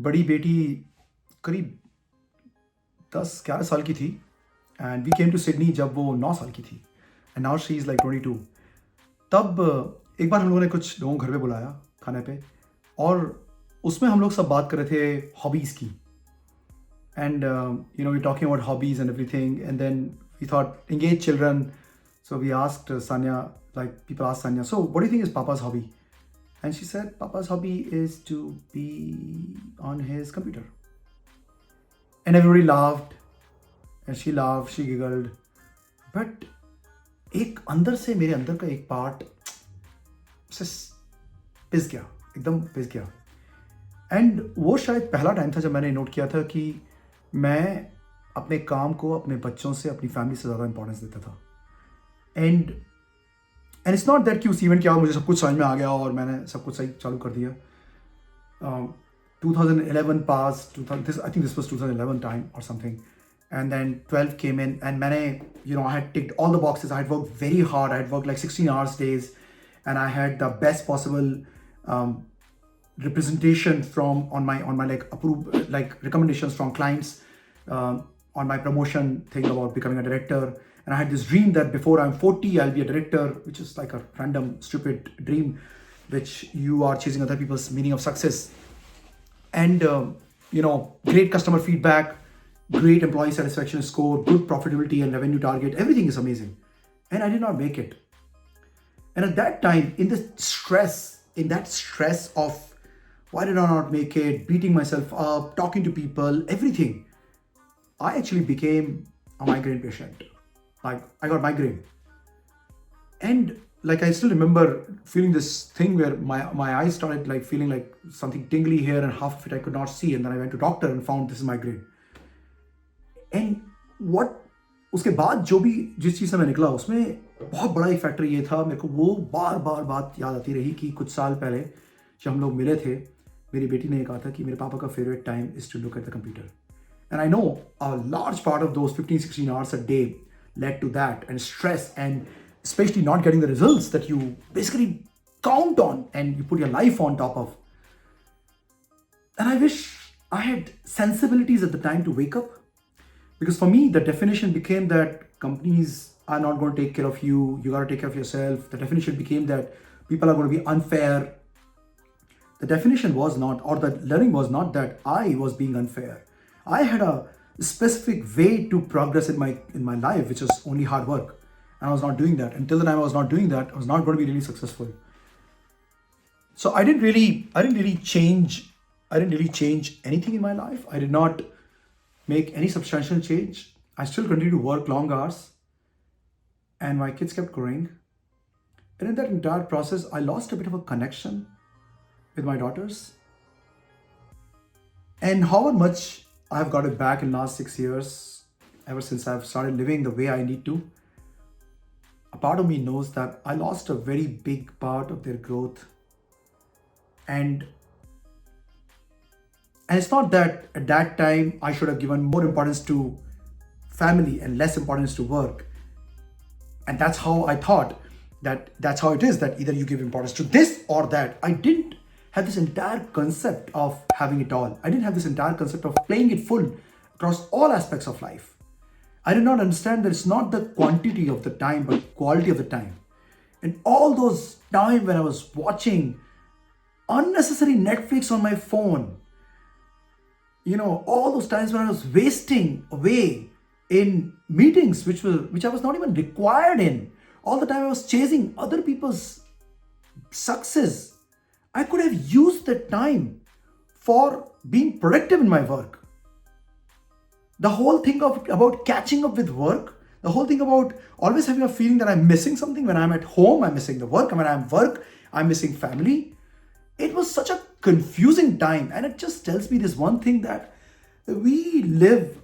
बड़ी बेटी करीब 10-11 साल की थी and we came to Sydney जब वो 9 साल की थी and now she is like 22। तब एक बार हम लोगों ने कुछ लोगों को घर पे बुलाया खाने पे और उसमें हम लोग सब बात कर रहे थे हॉबीज़ की and we talking about hobbies and everything and then we thought engage children so we asked Sanya, like people asked Sanya, so what do you think is Papa's hobby? And she said Papa's hobby is to be on his computer. And everybody laughed and she laughed, she giggled. But एक अंदर से मेरे अंदर का एक part से पिस गया, एकदम पिस गया। एंड वो शायद पहला टाइम था जब मैंने नोट किया था कि मैं अपने काम को अपने बच्चों से, अपनी फैमिली से ज़्यादा इंपॉर्टेंस देता था। एंड इट्स नॉट दैट कि उस इवेंट के बाद मुझे सब कुछ समझ में आ गया और मैंने सब कुछ सही चालू कर दिया। 2011 passed, I think this was 2011 time or something. And then 12 came in and मैंने, I had ticked all the boxes. I had worked very hard. I had worked like 16 hours days and I had the best possible representation on my like approved, like recommendations from clients on my promotion thing about becoming a director. And I had this dream that before I'm 40, I'll be a director, which is like a random, stupid dream, which you are chasing other people's meaning of success. And, great customer feedback, great employee satisfaction score, good profitability and revenue target. Everything is amazing. And I did not make it. And at that time, in that stress of why did I not make it, beating myself up, talking to people, everything, I actually became a migraine patient. Like, I got migraine. And like, I still remember feeling this thing where my eyes started like feeling like something tingly here and half of it I could not see. And then I went to doctor and found this is migraine. And उसके बाद जिस चीज़ से मैं निकला उसमें बहुत बड़ा एक फैक्टर ये था, मेरे को वो बार बार बात याद आती रही कि कुछ साल पहले जब हम लोग मिले थे, मेरी बेटी ने कहा था कि मेरे पापा का favourite time is to look at the computer. And I know a large part of those 15-16 hours a day led to that and stress and especially not getting the results that you basically count on and you put your life on top of. And I wish I had sensibilities at the time to wake up, because for me the definition became that companies are not going to take care of you, you got to take care of yourself. The definition became that people are going to be unfair. The definition was not, or the learning was not that I was being unfair. I had a specific way to progress in my life, which was only hard work. And I was not doing that. Until the time I was not doing that, I was not going to be really successful. So I didn't really change anything in my life. I did not make any substantial change. I still continued to work long hours and my kids kept growing. And in that entire process, I lost a bit of a connection with my daughters. And however much I've got it back in the last 6 years, ever since I've started living the way I need to, a part of me knows that I lost a very big part of their growth. And it's not that at that time I should have given more importance to family and less importance to work. And that's how I thought that's how it is, that either you give importance to this or that. I didn't have this entire concept of having it all. I didn't have this entire concept of playing it full across all aspects of life. I did not understand that it's not the quantity of the time, but quality of the time. And all those times when I was watching unnecessary Netflix on my phone, all those times when I was wasting away in meetings which I was not even required in, all the time I was chasing other people's success. I could have used that time for being productive in my work. The whole thing about catching up with work, the whole thing about always having a feeling that I'm missing something. When I'm at home, I'm missing the work. And when I'm at work, I'm missing family. It was such a confusing time. And it just tells me this one thing, that we live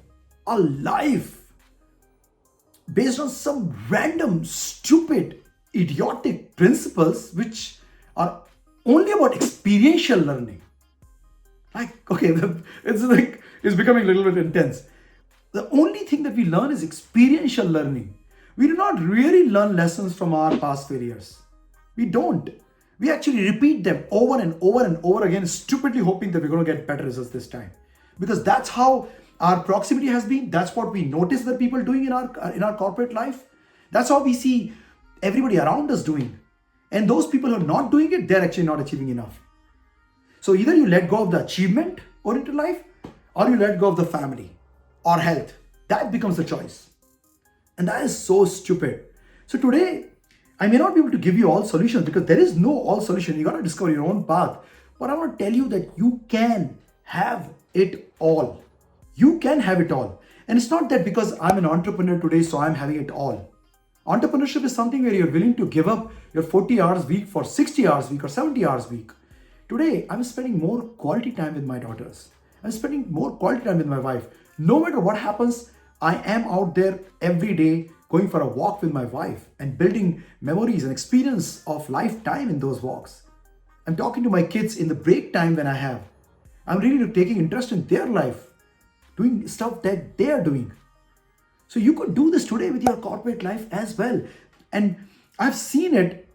a life based on some random, stupid, idiotic principles which are only about experiential learning. Like, okay, it's becoming a little bit intense. The only thing that we learn is experiential learning. We do not really learn lessons from our past failures. We don't. We actually repeat them over and over and over again, stupidly hoping that we're going to get better results this time. Because that's how our proximity has been. That's what we notice that people doing in our corporate life. That's how we see everybody around us doing. And those people who are not doing it, they're actually not achieving enough. So either you let go of the achievement oriented life, or you let go of the family or health. That becomes the choice. And that is so stupid. So today, I may not be able to give you all solutions because there is no all solution. You got to discover your own path. But I want to tell you that you can have it all. You can have it all. And it's not that because I'm an entrepreneur today, so I'm having it all. Entrepreneurship is something where you're willing to give up your 40 hours a week for 60 hours a week or 70 hours a week. Today, I'm spending more quality time with my daughters. I'm spending more quality time with my wife. No matter what happens, I am out there every day going for a walk with my wife and building memories and experience of lifetime in those walks. I'm talking to my kids in the break time when I have. I'm really taking interest in their life, doing stuff that they are doing. So you could do this today with your corporate life as well. And I've seen it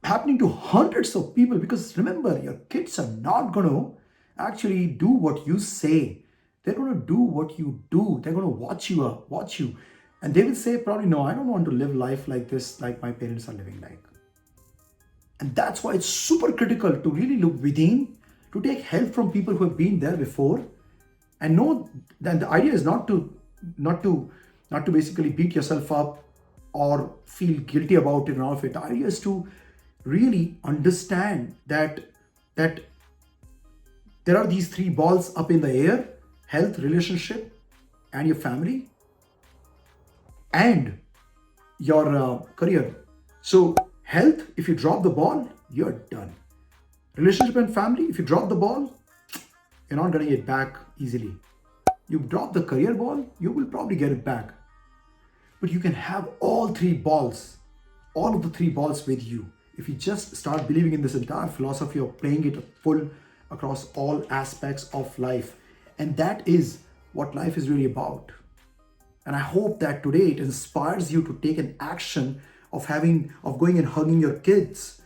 happening to hundreds of people because remember, your kids are not going to actually do what you say. They're going to do what you do. They're going to watch you. And they will say probably, no, I don't want to live life like this, like my parents are living like. And that's why it's super critical to really look within, to take help from people who have been there before, and know that the idea is not to basically beat yourself up or feel guilty about it and all of it. The idea is to really understand that there are these three balls up in the air: health, relationship, and your family, and your career. So health, if you drop the ball, you're done. Relationship and family, if you drop the ball, you're not getting it back easily. You drop the career ball, you will probably get it back. But you can have all of the three balls with you. If you just start believing in this entire philosophy of playing it full across all aspects of life. And that is what life is really about. And I hope that today it inspires you to take an action of going and hugging your kids,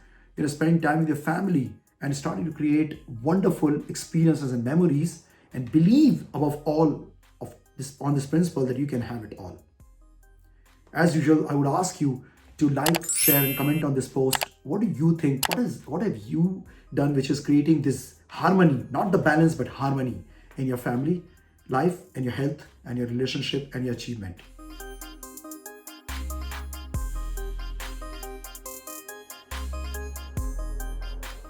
spending time with your family and starting to create wonderful experiences and memories, and believe above all on this principle that you can have it all. As usual, I would ask you to like, share, and comment on this post. What do you think? What have you done which is creating this harmony, not the balance, but harmony in your family life and your health and your relationship and your achievement?